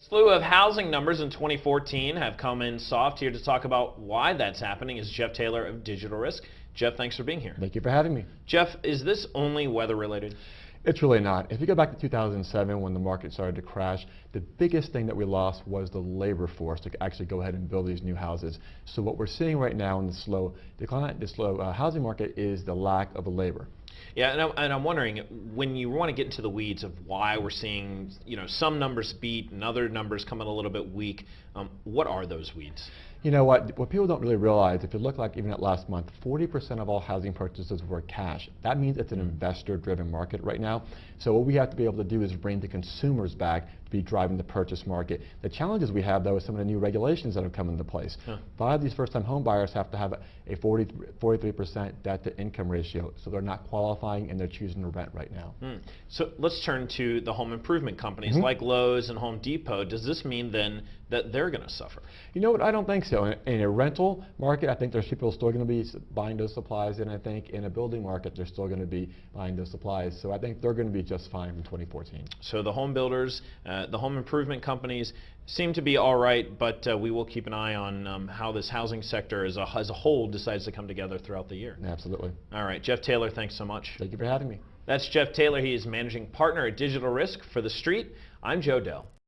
Slew of housing numbers in 2014 have come in soft. Here to talk about why that's happening is Jeff Taylor of Digital Risk. Jeff, thanks for being here. Thank you for having me. Jeff, is this only weather related? It's really not. If you go back to 2007 when the market started to crash, the biggest thing that we lost was the labor force to actually go ahead and build these new houses. So what we're seeing right now in the slow housing market is the lack of labor. Yeah, and I'm wondering, when you want to get into the weeds of why we're seeing, some numbers beat and other numbers come in a little bit weak, what are those weeds? You know what people don't really realize, if you look like even at last month, 40% of all housing purchases were cash. That means it's an investor-driven market right now. So what we have to be able to do is bring the consumers back to be driving the purchase market. The challenges we have, though, is some of the new regulations that have come into place. A lot of these first-time home buyers have to have a 43% debt-to-income ratio, so they're not qualifying and they're choosing to rent right now. So let's turn to the home improvement companies like Lowe's and Home Depot. Does this mean then that they're going to suffer? You know what? I don't think so. In a rental market, I think there's people still going to be buying those supplies, and I think in a building market, they're still going to be buying those supplies. So I think they're going to be just fine in 2014. So the home builders, the home improvement companies seem to be all right, but we will keep an eye on how this housing sector as a whole decides to come together throughout the year. Absolutely. All right, Jeff Taylor, thanks so much. Thank you for having me. That's Jeff Taylor. He is managing partner at Digital Risk for TheStreet. I'm Deaux.